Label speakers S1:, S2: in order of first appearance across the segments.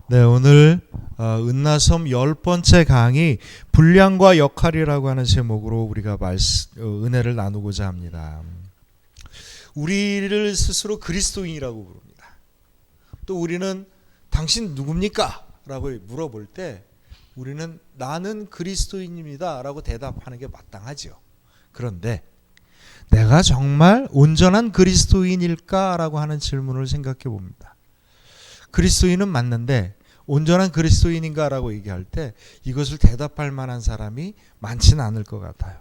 S1: 네, 오늘 은나섬 10번째 강의 분량과 역할이라고 하는 제목으로 우리가 은혜를 나누고자 합니다. 우리를 스스로 그리스도인이라고 부릅니다. 또 우리는 당신 누굽니까? 라고 물어볼 때 우리는 나는 그리스도인입니다 라고 대답하는 게 마땅하죠. 그런데 내가 정말 온전한 그리스도인일까? 라고 하는 질문을 생각해 봅니다. 그리스도인은 맞는데 온전한 그리스도인인가 라고 얘기할 때 이것을 대답할 만한 사람이 많지는 않을 것 같아요.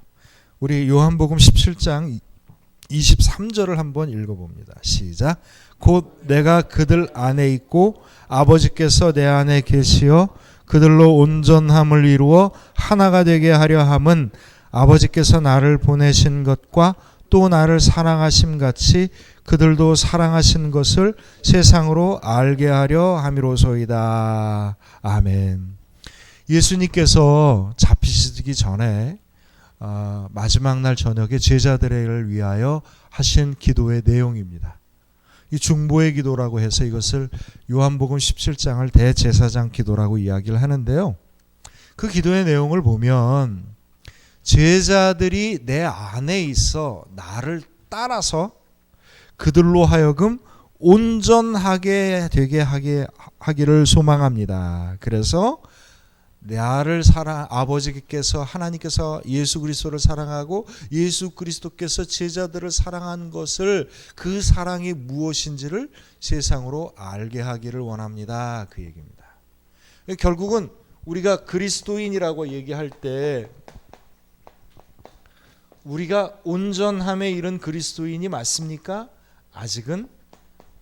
S1: 우리 요한복음 17장 23절을 한번 읽어봅니다. 시작. 곧 내가 그들 안에 있고 아버지께서 내 안에 계시어 그들로 온전함을 이루어 하나가 되게 하려 함은 아버지께서 나를 보내신 것과 또 나를 사랑하심 같이 그들도 사랑하신 것을 세상으로 알게 하려 함이로소이다. 아멘. 예수님께서 잡히시기 전에 마지막 날 저녁에 제자들을 위하여 하신 기도의 내용입니다. 이 중보의 기도라고 해서 이것을 요한복음 17장을 대제사장 기도라고 이야기를 하는데요. 그 기도의 내용을 보면 제자들이 내 안에 있어 나를 따라서 그들로 하여금 온전하게 되게 하기를 소망합니다. 그래서 나를 아버지께서 하나님께서 예수 그리스도를 사랑하고 예수 그리스도께서 제자들을 사랑한 것을 그 사랑이 무엇인지를 세상으로 알게 하기를 원합니다. 그 얘기입니다. 결국은 우리가 그리스도인이라고 얘기할 때 우리가 온전함에 이른 그리스도인이 맞습니까? 아직은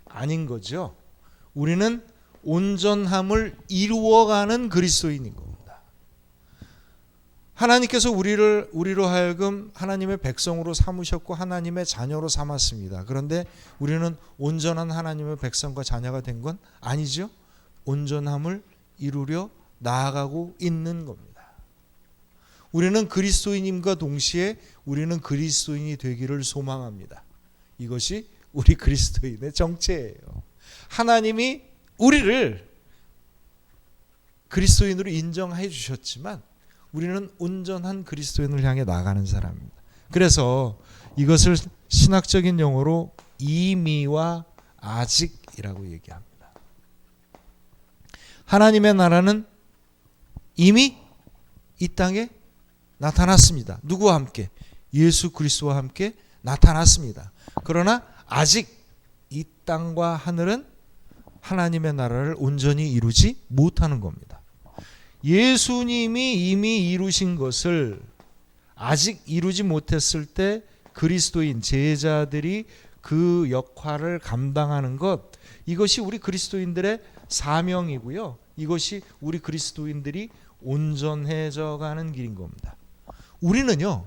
S1: 아닌 거죠. 우리는 온전함을 이루어가는 그리스도인인 겁니다. 하나님께서 우리로 하여금 하나님의 백성으로 삼으셨고 하나님의 자녀로 삼았습니다. 그런데 우리는 온전한 하나님의 백성과 자녀가 된 건 아니죠. 온전함을 이루려 나아가고 있는 겁니다. 우리는 그리스도인임과 동시에 우리는 그리스도인이 되기를 소망합니다. 이것이 우리 그리스도인의 정체예요. 하나님이 우리를 그리스도인으로 인정해 주셨지만 우리는 온전한 그리스도인을 향해 나가는 사람입니다. 그래서 이것을 신학적인 용어로 이미와 아직이라고 얘기합니다. 하나님의 나라는 이미 이 땅에 나타났습니다. 누구와 함께? 예수 그리스도와 함께 나타났습니다. 그러나 아직 이 땅과 하늘은 하나님의 나라를 온전히 이루지 못하는 겁니다. 예수님이 이미 이루신 것을 아직 이루지 못했을 때 그리스도인 제자들이 그 역할을 감당하는 것, 이것이 우리 그리스도인들의 사명이고요. 이것이 우리 그리스도인들이 온전해져 가는 길인 겁니다. 우리는요,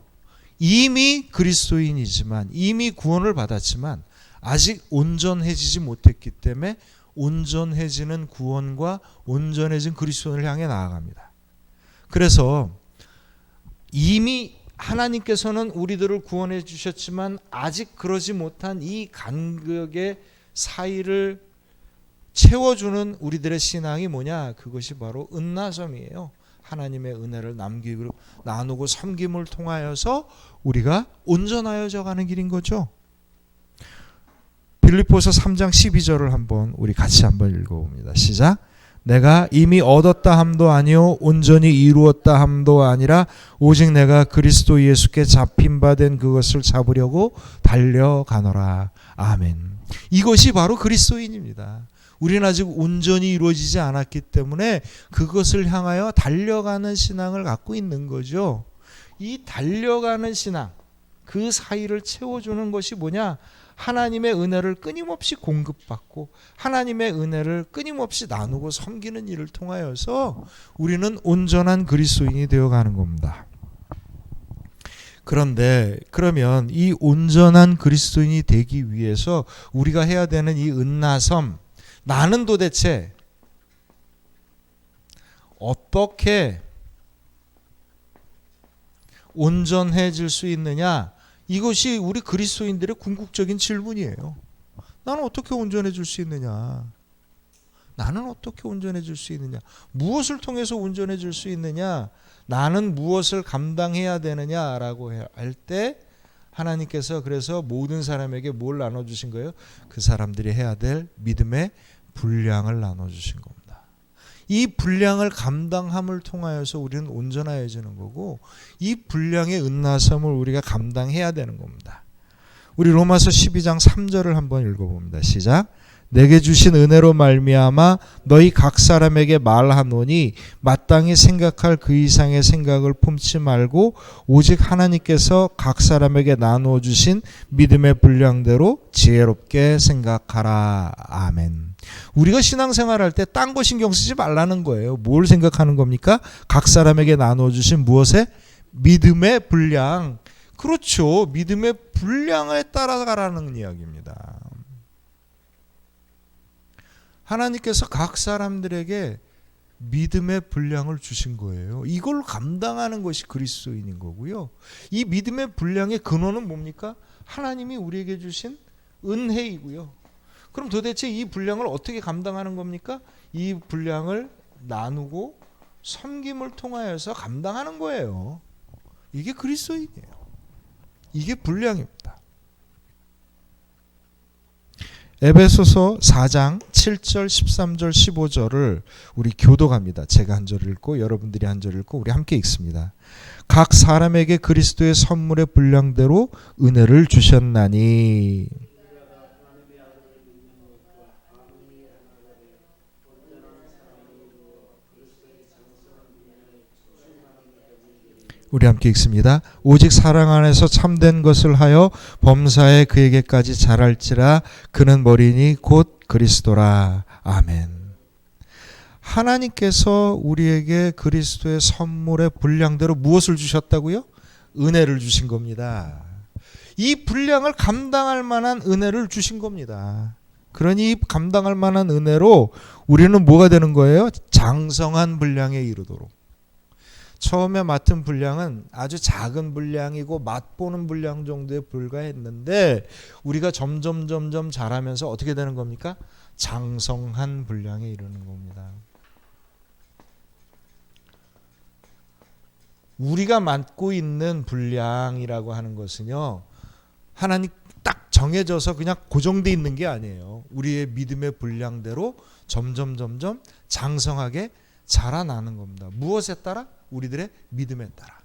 S1: 이미 그리스도인이지만 이미 구원을 받았지만 아직 온전해지지 못했기 때문에 온전해지는 구원과 온전해진 그리스도인을 향해 나아갑니다. 그래서 이미 하나님께서는 우리들을 구원해 주셨지만 아직 그러지 못한 이 간격의 사이를 채워주는 우리들의 신앙이 뭐냐? 그것이 바로 은나섬이에요. 하나님의 은혜를 나누고 섬김을 통하여서 우리가 온전하여져 가는 길인 거죠. 빌립보서 3장 12절을 우리 같이 한번 읽어봅니다. 시작. 내가 이미 얻었다 함도 아니요 온전히 이루었다 함도 아니라 오직 내가 그리스도 예수께 잡힌 바 된 그것을 잡으려고 달려가노라. 아멘. 이것이 바로 그리스도인입니다. 우리는 아직 온전히 이루어지지 않았기 때문에 그것을 향하여 달려가는 신앙을 갖고 있는 거죠. 이 달려가는 신앙, 그 사이를 채워주는 것이 뭐냐? 하나님의 은혜를 끊임없이 공급받고 하나님의 은혜를 끊임없이 나누고 섬기는 일을 통하여서 우리는 온전한 그리스도인이 되어가는 겁니다. 그러면 이 온전한 그리스도인이 되기 위해서 우리가 해야 되는 이 은나섬, 나는 도대체 어떻게 온전해질 수 있느냐? 이것이 우리 그리스도인들의 궁극적인 질문이에요. 나는 어떻게 온전해질 수 있느냐? 나는 어떻게 운전해 줄 수 있느냐? 무엇을 통해서 운전해 줄 수 있느냐? 나는 무엇을 감당해야 되느냐라고 할 때 하나님께서 그래서 모든 사람에게 뭘 나눠주신 거예요? 그 사람들이 해야 될 믿음의 분량을 나눠주신 겁니다. 이 분량을 감당함을 통하여서 우리는 온전해지는 거고, 이 분량의 은나섬을 우리가 감당해야 되는 겁니다. 우리 로마서 12장 3절을 한번 읽어봅니다. 시작. 내게 주신 은혜로 말미암아 너희 각 사람에게 말하노니 마땅히 생각할 그 이상의 생각을 품지 말고 오직 하나님께서 각 사람에게 나누어 주신 믿음의 분량대로 지혜롭게 생각하라. 아멘. 우리가 신앙생활 할 때 딴 거 신경 쓰지 말라는 거예요. 뭘 생각하는 겁니까? 각 사람에게 나누어 주신 무엇에? 믿음의 분량. 그렇죠. 믿음의 분량에 따라가라는 이야기입니다. 하나님께서 각 사람들에게 믿음의 분량을 주신 거예요. 이걸 감당하는 것이 그리스도인인 거고요. 이 믿음의 분량의 근원은 뭡니까? 하나님이 우리에게 주신 은혜이고요. 그럼 도대체 이 분량을 어떻게 감당하는 겁니까? 이 분량을 나누고 섬김을 통하여서 감당하는 거예요. 이게 그리스도인이에요. 이게 분량입니다. 에베소서 4장 7절, 13절, 15절을 우리 교독합니다. 제가 한 절 읽고 여러분들이 한 절 읽고 우리 함께 읽습니다. 각 사람에게 그리스도의 선물의 분량대로 은혜를 주셨나니. 우리 함께 읽습니다. 오직 사랑 안에서 참된 것을 하여 범사에 그에게까지 자랄지라. 그는 머리니 곧 그리스도라. 아멘. 하나님께서 우리에게 그리스도의 선물의 분량대로 무엇을 주셨다고요? 은혜를 주신 겁니다. 이 분량을 감당할 만한 은혜를 주신 겁니다. 그러니 감당할 만한 은혜로 우리는 뭐가 되는 거예요? 장성한 분량에 이르도록. 처음에 맡은 분량은 아주 작은 분량이고 맛보는 분량 정도에 불과했는데 우리가 점점 자라면서 어떻게 되는 겁니까? 장성한 분량에 이르는 겁니다. 우리가 맡고 있는 분량이라고 하는 것은요, 하나님 딱 정해져서 그냥 고정되어 있는 게 아니에요. 우리의 믿음의 분량대로 점점 장성하게 자라나는 겁니다. 무엇에 따라? 우리들의 믿음에 따라.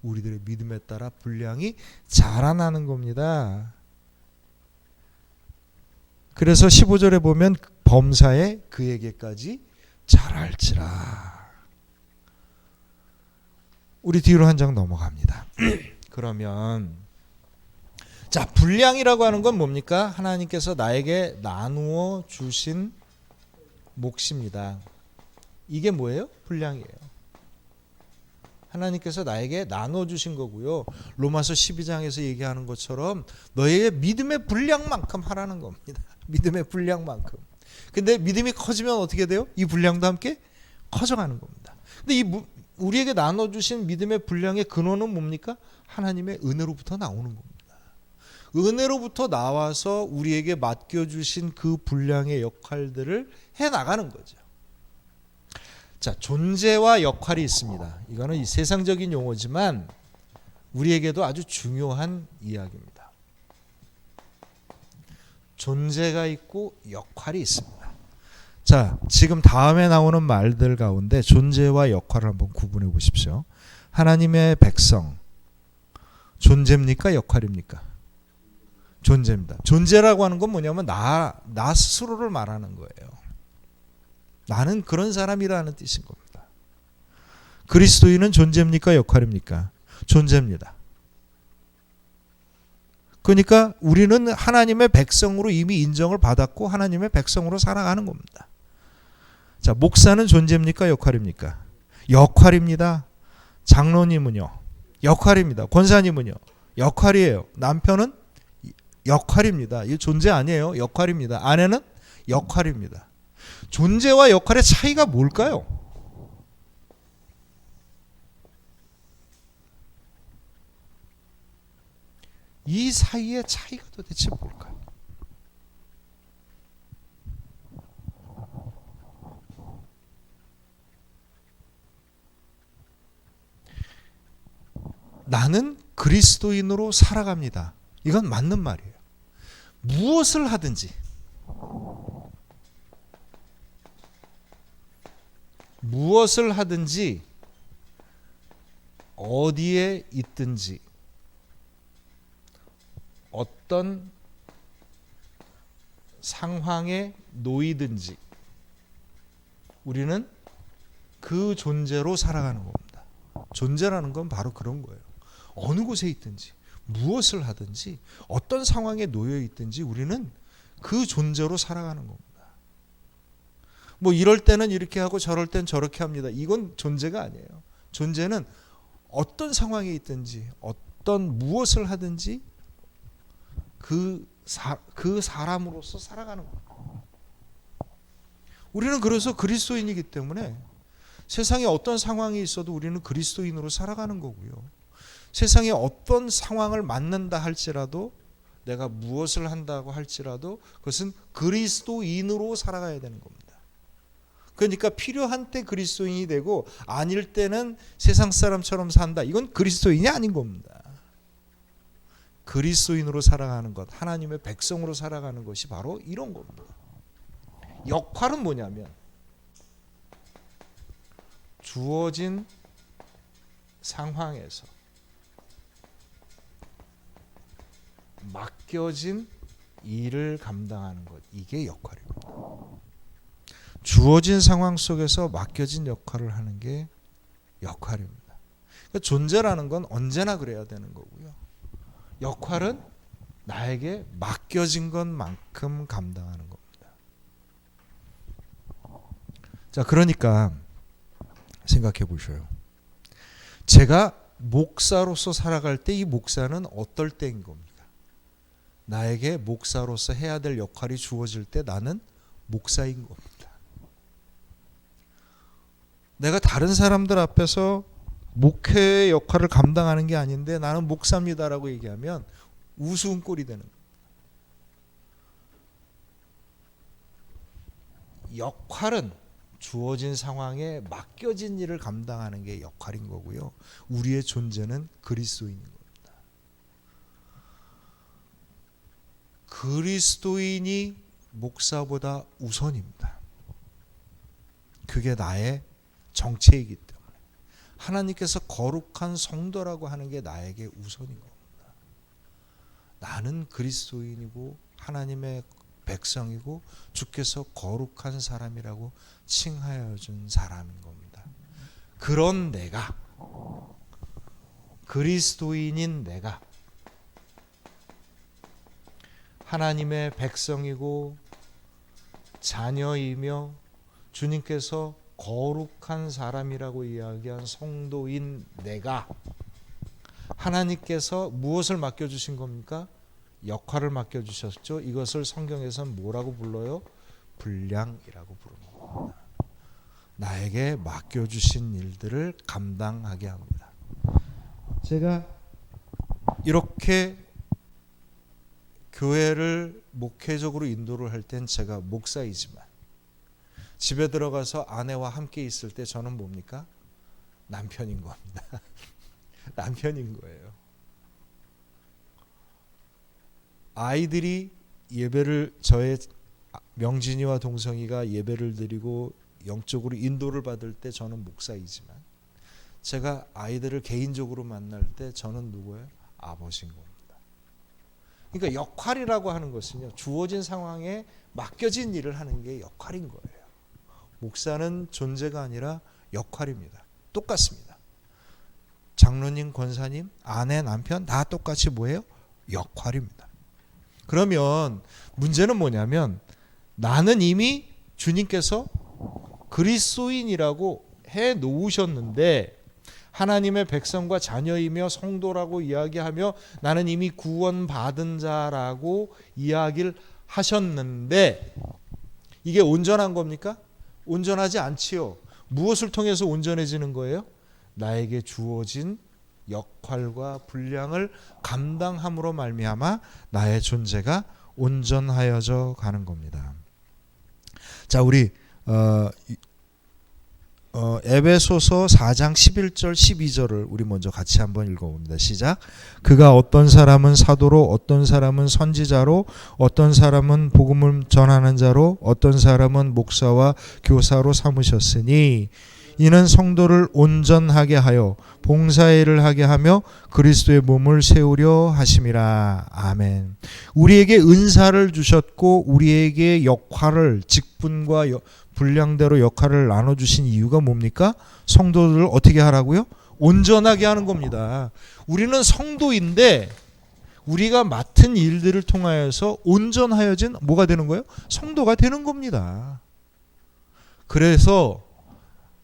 S1: 우리들의 믿음에 따라 분량이 자라나는 겁니다. 그래서 15절에 보면 범사에 그에게까지 자랄지라. 우리 뒤로 한 장 넘어갑니다. 그러면 자, 분량이라고 하는 건 뭡니까? 하나님께서 나에게 나누어 주신 몫입니다. 이게 뭐예요? 분량이에요. 하나님께서 나에게 나눠 주신 거고요. 로마서 12장에서 얘기하는 것처럼 너의 믿음의 분량만큼 하라는 겁니다. 믿음의 분량만큼. 근데 믿음이 커지면 어떻게 돼요? 이 분량도 함께 커져가는 겁니다. 근데 우리에게 나눠 주신 믿음의 분량의 근원은 뭡니까? 하나님의 은혜로부터 나오는 겁니다. 은혜로부터 나와서 우리에게 맡겨 주신 그 분량의 역할들을 해 나가는 거죠. 자, 존재와 역할이 있습니다. 이거는 이 세상적인 용어지만 우리에게도 아주 중요한 이야기입니다. 존재가 있고 역할이 있습니다. 자, 지금 다음에 나오는 말들 가운데 존재와 역할을 한번 구분해 보십시오. 하나님의 백성, 존재입니까? 역할입니까? 존재입니다. 존재라고 하는 건 뭐냐면 나 스스로를 말하는 거예요. 나는 그런 사람이라는 뜻인 겁니다. 그리스도인은 존재입니까? 역할입니까? 존재입니다. 그러니까 우리는 하나님의 백성으로 이미 인정을 받았고 하나님의 백성으로 살아가는 겁니다. 자, 목사는 존재입니까? 역할입니까? 역할입니다. 장로님은요? 역할입니다. 권사님은요? 역할이에요. 남편은 역할입니다. 이거 존재 아니에요. 역할입니다. 아내는 역할입니다. 존재와 역할의 차이가 뭘까요? 이 사이의 차이가 도대체 뭘까요? 그리스도인으로 살아갑니다. 이건 맞는 말이에요. 무엇을 하든지, 어디에 있든지, 어떤 상황에 놓이든지 우리는 그 존재로 살아가는 겁니다. 존재라는 건 바로 그런 거예요. 어느 곳에 있든지, 무엇을 하든지, 어떤 상황에 놓여 있든지 우리는 그 존재로 살아가는 겁니다. 뭐 이럴 때는 이렇게 하고 저럴 땐 저렇게 합니다. 이건 존재가 아니에요. 존재는 어떤 상황에 있든지, 어떤 무엇을 하든지 그 사람으로서 살아가는 거예요. 우리는 그래서 그리스도인이기 때문에 세상에 어떤 상황이 있어도 우리는 그리스도인으로 살아가는 거고요. 세상에 어떤 상황을 맞는다 할지라도, 내가 무엇을 한다고 할지라도 그것은 그리스도인으로 살아가야 되는 겁니다. 그러니까 필요한 때 그리스도인이 되고 아닐 때는 세상 사람처럼 산다. 이건 그리스도인이 아닌 겁니다. 그리스도인으로 살아가는 것, 하나님의 백성으로 살아가는 것이 바로 이런 겁니다. 역할은 뭐냐면 주어진 상황에서 맡겨진 일을 감당하는 것, 이게 역할입니다. 주어진 상황 속에서 맡겨진 역할을 하는 게 역할입니다. 그러니까 존재라는 건 언제나 그래야 되는 거고요. 역할은 나에게 맡겨진 것만큼 감당하는 겁니다. 자, 그러니까 생각해 보셔요. 제가 목사로서 살아갈 때 이 목사는 어떨 때인 겁니까? 나에게 목사로서 해야 될 역할이 주어질 때 나는 목사인 겁니다. 내가 다른 사람들 앞에서 목회의 역할을 감당하는 게 아닌데 나는 목사입니다라고 얘기하면 우스운 꼴이 되는 거예요. 역할은 주어진 상황에 맡겨진 일을 감당하는 게 역할인 거고요. 우리의 존재는 그리스도인인 겁니다. 그리스도인이 목사보다 우선입니다. 그게 나의 정체이기 때문에 하나님께서 거룩한 성도라고 하는 게 나에게 우선인 겁니다. 나는 그리스도인이고 하나님의 백성이고 주께서 거룩한 사람이라고 칭하여 준 사람인 겁니다. 그런 내가, 그리스도인인 내가 하나님의 백성이고 자녀이며 주님께서 거룩한 사람이라고 이야기한 성도인 내가 하나님께서 무엇을 맡겨주신 겁니까? 역할을 맡겨주셨죠. 이것을 성경에서는 뭐라고 불러요? 분량이라고 부르는 겁니다. 나에게 맡겨주신 일들을 감당하게 합니다. 제가 이렇게 교회를 목회적으로 인도를 할 땐 제가 목사이지만 집에 들어가서 아내와 함께 있을 때 저는 뭡니까? 남편인 겁니다. 남편인 거예요. 아이들이 예배를, 저의 명진이와 동성이가 예배를 드리고 영적으로 인도를 받을 때 저는 목사이지만 제가 아이들을 개인적으로 만날 때 저는 누구예요? 아버지인 겁니다. 그러니까 역할이라고 하는 것은요, 주어진 상황에 맡겨진 일을 하는 게 역할인 거예요. 목사는 존재가 아니라 역할입니다. 똑같습니다. 장로님, 권사님, 아내, 남편 다 똑같이 뭐예요? 역할입니다. 그러면 문제는 뭐냐면 나는 이미 주님께서 그리스도인이라고 해 놓으셨는데 하나님의 백성과 자녀이며 성도라고 이야기하며 나는 이미 구원받은 자라고 이야기를 하셨는데 이게 온전한 겁니까? 온전하지 않지요. 무엇을 통해서 온전해지는 거예요? 나에게 주어진 역할과 분량을 감당함으로 말미암아 나의 존재가 온전하여져 가는 겁니다. 자, 우리 에베소서 4장 11절 12절을 우리 먼저 같이 한번 읽어봅니다. 시작. 그가 어떤 사람은 사도로, 어떤 사람은 선지자로, 어떤 사람은 복음을 전하는 자로, 어떤 사람은 목사와 교사로 삼으셨으니 이는 성도를 온전하게 하여 봉사의 일을 하게 하며 그리스도의 몸을 세우려 하심이라. 아멘. 우리에게 은사를 주셨고 우리에게 역할을, 직분과 분량대로 역할을 나눠주신 이유가 뭡니까? 성도들을 어떻게 하라고요? 온전하게 하는 겁니다. 우리는 성도인데 우리가 맡은 일들을 통하여서 온전하여진 뭐가 되는 거예요? 성도가 되는 겁니다. 그래서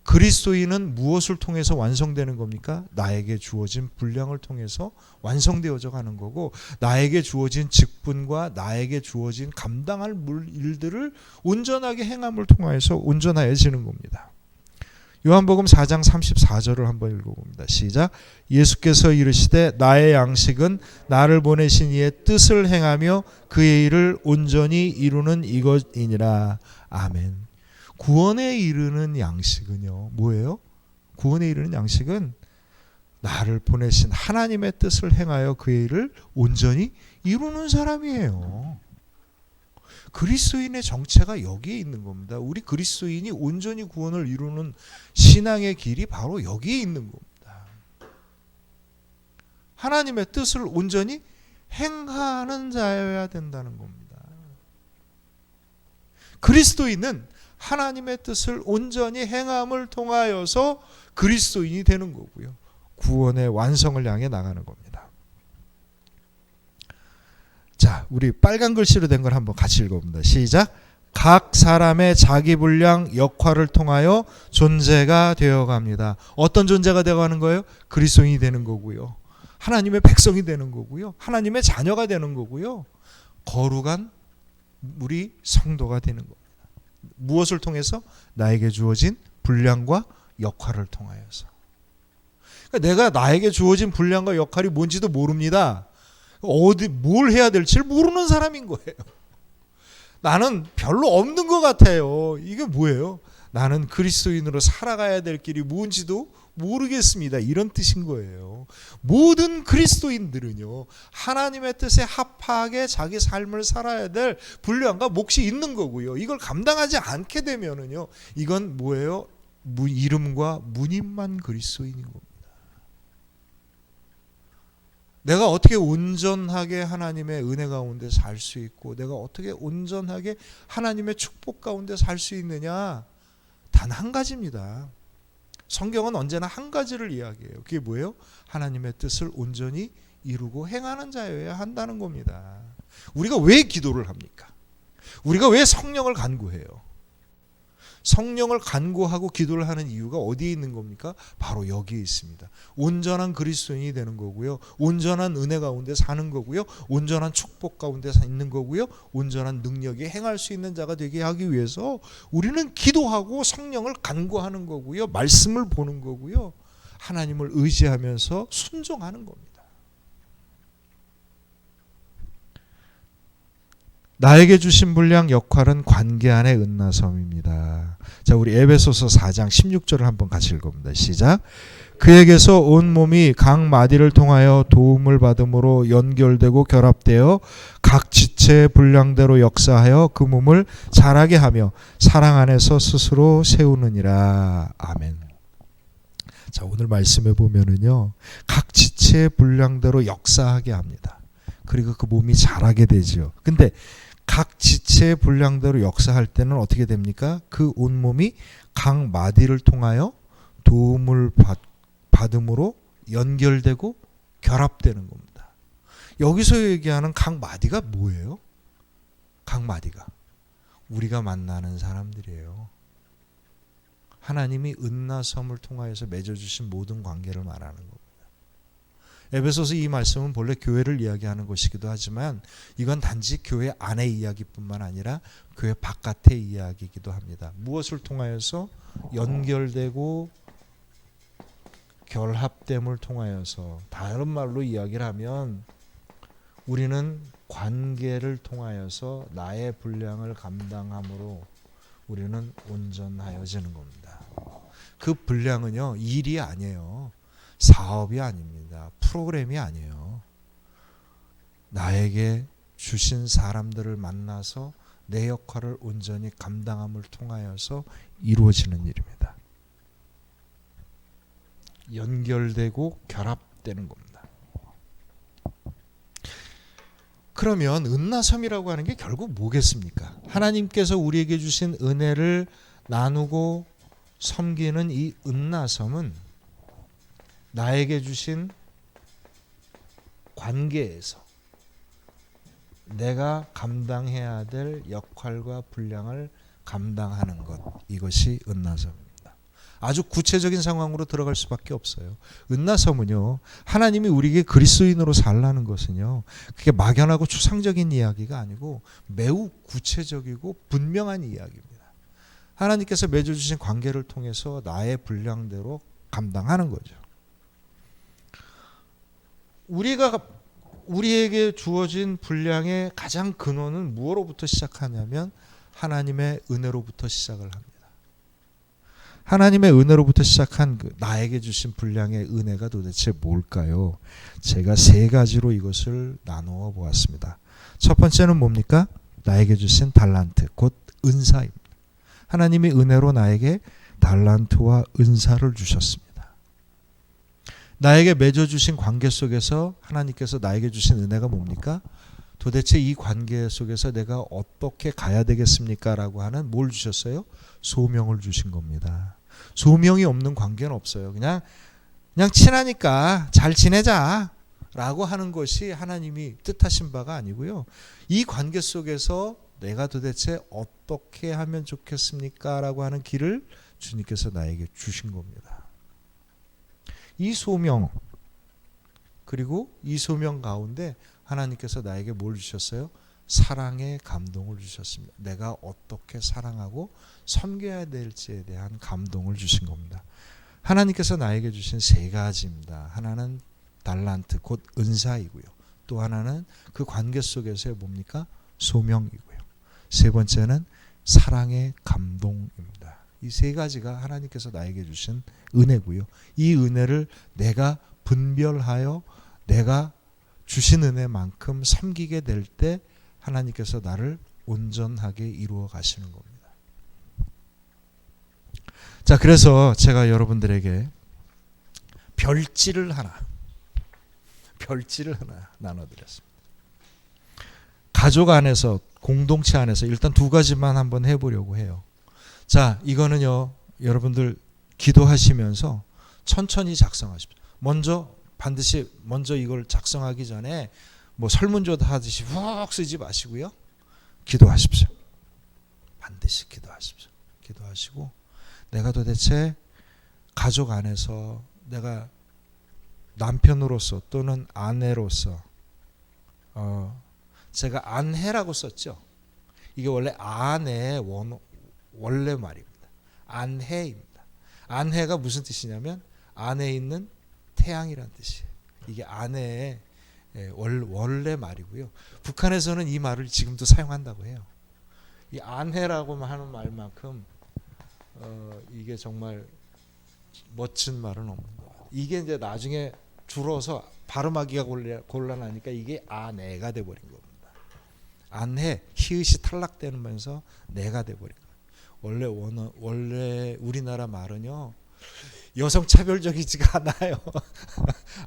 S1: 그리스도인은 무엇을 통해서 완성되는 겁니까? 나에게 주어진 분량을 통해서 완성되어져 가는 거고, 나에게 주어진 직분과 나에게 주어진 감당할 일들을 온전하게 행함을 통하여서 온전하여지는 겁니다. 요한복음 4장 34절을 한번 읽어봅니다. 시작. 예수께서 이르시되 나의 양식은 나를 보내신 이의 뜻을 행하며 그의 일을 온전히 이루는 이것이니라. 아멘. 구원에 이르는 양식은요, 뭐예요? 구원에 이르는 양식은 나를 보내신 하나님의 뜻을 행하여 그의 일을 온전히 이루는 사람이에요. 그리스도인의 정체가 여기에 있는 겁니다. 우리 그리스도인이 온전히 구원을 이루는 신앙의 길이 바로 여기에 있는 겁니다. 하나님의 뜻을 온전히 행하는 자여야 된다는 겁니다. 그리스도인은 하나님의 뜻을 온전히 행함을 통하여서 그리스도인이 되는 거고요. 구원의 완성을 향해 나가는 겁니다. 자, 우리 빨간 글씨로 된 걸 한번 같이 읽어봅니다. 시작. 각 사람의 자기 분량 역할을 통하여 존재가 되어갑니다. 어떤 존재가 되어가는 거예요? 그리스도인이 되는 거고요. 하나님의 백성이 되는 거고요. 하나님의 자녀가 되는 거고요. 거룩한 우리 성도가 되는 겁니다. 무엇을 통해서? 나에게 주어진 분량과 역할을 통하여서. 그러니까 내가 나에게 주어진 분량과 역할이 뭔지도 모릅니다. 뭘 해야 될지 모르는 사람인 거예요. 나는 별로 없는 것 같아요. 이게 뭐예요? 나는 그리스도인으로 살아가야 될 길이 뭔지도 모르겠습니다. 이런 뜻인 거예요. 모든 그리스도인들은요, 하나님의 뜻에 합하게 자기 삶을 살아야 될 분량과 몫이 있는 거고요. 이걸 감당하지 않게 되면은요, 이건 뭐예요? 이름과 무늬만 그리스도인인 겁니다. 내가 어떻게 온전하게 하나님의 은혜 가운데 살 수 있고, 내가 어떻게 온전하게 하나님의 축복 가운데 살 수 있느냐? 단 한 가지입니다. 성경은 언제나 한 가지를 이야기해요. 그게 뭐예요? 하나님의 뜻을 온전히 이루고 행하는 자여야 한다는 겁니다. 우리가 왜 기도를 합니까? 우리가 왜 성령을 간구해요? 성령을 간구하고 기도를 하는 이유가 어디에 있는 겁니까? 바로 여기에 있습니다. 온전한 그리스도인이 되는 거고요. 온전한 은혜 가운데 사는 거고요. 온전한 축복 가운데 있는 거고요. 온전한 능력이 행할 수 있는 자가 되게 하기 위해서 우리는 기도하고 성령을 간구하는 거고요. 말씀을 보는 거고요. 하나님을 의지하면서 순종하는 겁니다. 나에게 주신 분량 역할은 관계 안의 은나섬입니다. 자, 우리 에베소서 4장 16절을 한번 같이 읽어봅니다. 시작. 그에게서 온 몸이 각 마디를 통하여 도움을 받음으로 연결되고 결합되어 각 지체의 분량대로 역사하여 그 몸을 자라게 하며 사랑 안에서 스스로 세우느니라. 아멘. 자, 오늘 말씀해 보면은요, 각 지체의 분량대로 역사하게 합니다. 그리고 그 몸이 자라게 되죠. 근데 각 지체의 분량대로 역사할 때는 어떻게 됩니까? 그 온몸이 각 마디를 통하여 도움을 받음으로 연결되고 결합되는 겁니다. 여기서 얘기하는 각 마디가 뭐예요? 각 마디가 우리가 만나는 사람들이에요. 하나님이 은나섬을 통하여서 맺어주신 모든 관계를 말하는 겁니다. 에베소서 이 말씀은 본래 교회를 이야기하는 것이기도 하지만 이건 단지 교회 안의 이야기뿐만 아니라 교회 바깥의 이야기이기도 합니다. 무엇을 통하여서? 연결되고 결합됨을 통하여서. 다른 말로 이야기를 하면 우리는 관계를 통하여서 나의 분량을 감당함으로 우리는 온전하여지는 겁니다. 그 분량은요, 일이 아니에요. 사업이 아닙니다. 프로그램이 아니에요. 나에게 주신 사람들을 만나서 내 역할을 온전히 감당함을 통하여서 이루어지는 일입니다. 연결되고 결합되는 겁니다. 그러면 은나섬이라고 하는 게 결국 뭐겠습니까? 하나님께서 우리에게 주신 은혜를 나누고 섬기는 이 은나섬은 나에게 주신 관계에서 내가 감당해야 될 역할과 분량을 감당하는 것, 이것이 은나섬입니다. 아주 구체적인 상황으로 들어갈 수밖에 없어요. 은나섬은요, 하나님이 우리에게 그리스도인으로 살라는 것은요, 그게 막연하고 추상적인 이야기가 아니고 매우 구체적이고 분명한 이야기입니다. 하나님께서 맺어주신 관계를 통해서 나의 분량대로 감당하는 거죠. 우리에게 주어진 분량의 가장 근원은 무엇로부터 시작하냐면 하나님의 은혜로부터 시작을 합니다. 하나님의 은혜로부터 시작한 나에게 주신 분량의 은혜가 도대체 뭘까요? 제가 세 가지로 이것을 나누어 보았습니다. 첫 번째는 뭡니까? 나에게 주신 달란트, 곧 은사입니다. 하나님이 은혜로 나에게 달란트와 은사를 주셨습니다. 나에게 맺어주신 관계 속에서 하나님께서 나에게 주신 은혜가 뭡니까? 도대체 이 관계 속에서 내가 어떻게 가야 되겠습니까? 라고 하는 뭘 주셨어요? 소명을 주신 겁니다. 소명이 없는 관계는 없어요. 그냥 친하니까 잘 지내자 라고 하는 것이 하나님이 뜻하신 바가 아니고요. 이 관계 속에서 내가 도대체 어떻게 하면 좋겠습니까? 라고 하는 길을 주님께서 나에게 주신 겁니다. 이 소명, 그리고 이 소명 가운데 하나님께서 나에게 뭘 주셨어요? 사랑의 감동을 주셨습니다. 내가 어떻게 사랑하고 섬겨야 될지에 대한 감동을 주신 겁니다. 하나님께서 나에게 주신 세 가지입니다. 하나는 달란트, 곧 은사이고요. 또 하나는 그 관계 속에서의 뭡니까? 소명이고요. 세 번째는 사랑의 감동입니다. 이 세 가지가 하나님께서 나에게 주신 은혜고요. 이 은혜를 내가 분별하여 내가 주신 은혜만큼 섬기게 될 때 하나님께서 나를 온전하게 이루어 가시는 겁니다. 자, 그래서 제가 여러분들에게 별지를 하나 나눠드렸습니다. 가족 안에서, 공동체 안에서 일단 두 가지만 한번 해보려고 해요. 자, 이거는요, 여러분들 기도하시면서 천천히 작성하십시오. 반드시 먼저 이걸 작성하기 전에 뭐 설문조사 하듯이 훅 쓰지 마시고요. 기도하십시오. 반드시 기도하십시오. 기도하시고 내가 도대체 가족 안에서 내가 남편으로서 또는 아내로서 제가 안해라고 썼죠. 이게 원래 아내의 원래 말입니다. 안해입니다. 안해가 무슨 뜻이냐면 안에 있는 태양이란 뜻이에요. 이게 아내의 원래 말이고요. 북한에서는 이 말을 지금도 사용한다고 해요. 이 안해라고 하는 말만큼 이게 정말 멋진 말은 없는 것 같아요. 이게 이제 나중에 줄어서 발음하기가 곤란하니까 이게 아내가 돼버린 겁니다. 안해, 히읗이 탈락되면서 내가 돼버린 거예요. 원래 우리나라 말은요, 여성 차별적이지가 않아요.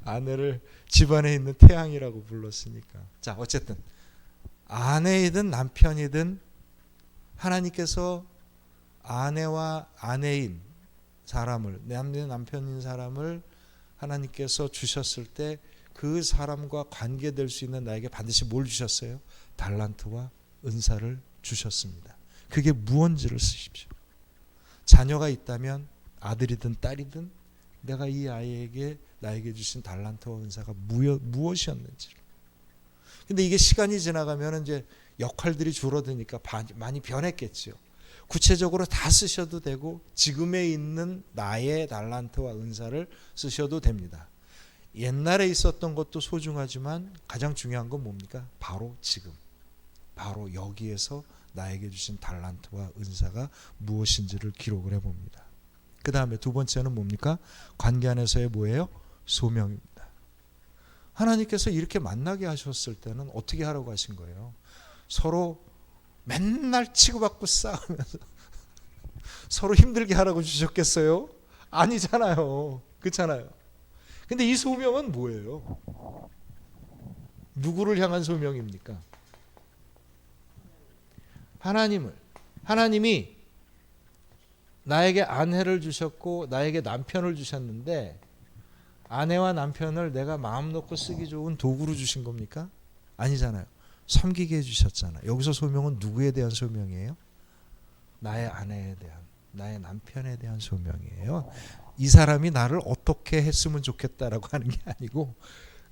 S1: 아내를 집안에 있는 태양이라고 불렀으니까. 자, 어쨌든 아내이든 남편이든 하나님께서 아내와 아내인 사람을, 남편인 사람을 하나님께서 주셨을 때 그 사람과 관계될 수 있는 나에게 반드시 뭘 주셨어요? 달란트와 은사를 주셨습니다. 그게 무언지를 쓰십시오. 자녀가 있다면 아들이든 딸이든 내가 이 아이에게 나에게 주신 달란트와 은사가 무엇이었는지를. 근데 이게 시간이 지나가면 이제 역할들이 줄어드니까 많이 변했겠죠. 구체적으로 다 쓰셔도 되고 지금에 있는 나의 달란트와 은사를 쓰셔도 됩니다. 옛날에 있었던 것도 소중하지만 가장 중요한 건 뭡니까? 바로 지금, 바로 여기에서 나에게 주신 달란트와 은사가 무엇인지를 기록을 해봅니다. 그 다음에 두 번째는 뭡니까? 관계 안에서의 뭐예요? 소명입니다. 하나님께서 이렇게 만나게 하셨을 때는 어떻게 하라고 하신 거예요? 서로 맨날 치고받고 싸우면서 서로 힘들게 하라고 주셨겠어요? 아니잖아요. 그렇잖아요. 근데 이 소명은 뭐예요? 누구를 향한 소명입니까? 하나님이 나에게 아내를 주셨고 나에게 남편을 주셨는데 아내와 남편을 내가 마음 놓고 쓰기 좋은 도구로 주신 겁니까? 아니잖아요. 섬기게 해주셨잖아요. 여기서 소명은 누구에 대한 소명이에요? 나의 아내에 대한, 나의 남편에 대한 소명이에요. 이 사람이 나를 어떻게 했으면 좋겠다라고 하는 게 아니고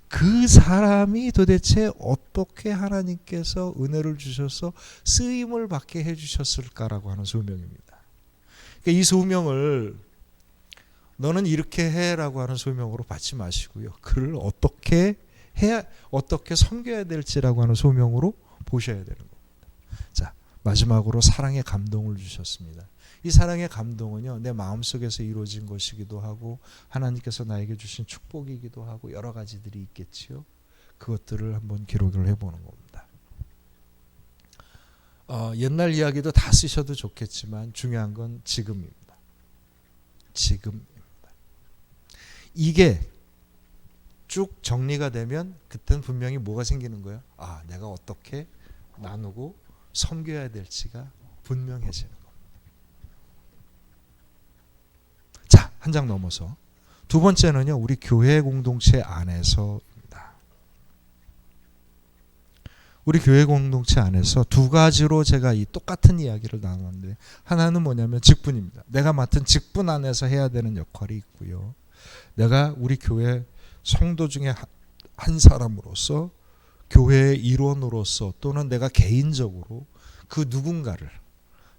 S1: 그 사람이 도대체 어떻게 하나님께서 은혜를 주셔서 쓰임을 받게 해주셨을까라고 하는 소명입니다. 그러니까 이 소명을 너는 이렇게 해라고 하는 소명으로 받지 마시고요. 그를 어떻게 해야, 어떻게 섬겨야 될지라고 하는 소명으로 보셔야 되는 겁니다. 자, 마지막으로 사랑의 감동을 주셨습니다. 이 사랑의 감동은요, 내 마음속에서 이루어진 것이기도 하고 하나님께서 나에게 주신 축복이기도 하고 여러 가지들이 있겠지요. 그것들을 한번 기록을 해보는 겁니다. 옛날 이야기도 다 쓰셔도 좋겠지만 중요한 건 지금입니다. 지금입니다. 이게 쭉 정리가 되면 그때는 분명히 뭐가 생기는 거예요? 아, 내가 어떻게 나누고 섬겨야 될지가 분명해지는 겁니다. 자, 한 장 넘어서 두 번째는요, 우리 교회 공동체 안에서입니다. 우리 교회 공동체 안에서 두 가지로 제가 이 똑같은 이야기를 나눴는데 하나는 뭐냐면 직분입니다. 내가 맡은 직분 안에서 해야 되는 역할이 있고요. 내가 우리 교회 성도 중에 한 사람으로서 교회의 일원으로서 또는 내가 개인적으로 그 누군가를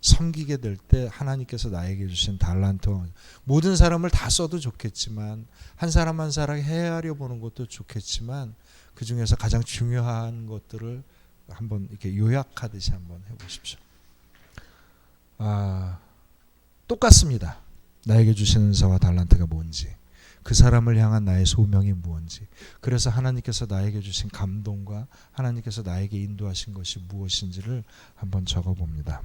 S1: 섬기게 될 때 하나님께서 나에게 주신 달란트, 모든 사람을 다 써도 좋겠지만 한 사람 한 사람 헤아려 보는 것도 좋겠지만 그 중에서 가장 중요한 것들을 한번 이렇게 요약하듯이 한번 해보십시오. 똑같습니다. 나에게 주신 은사와 달란트가 뭔지, 그 사람을 향한 나의 소명이 무엇인지, 그래서 하나님께서 나에게 주신 감동과 하나님께서 나에게 인도하신 것이 무엇인지를 한번 적어봅니다.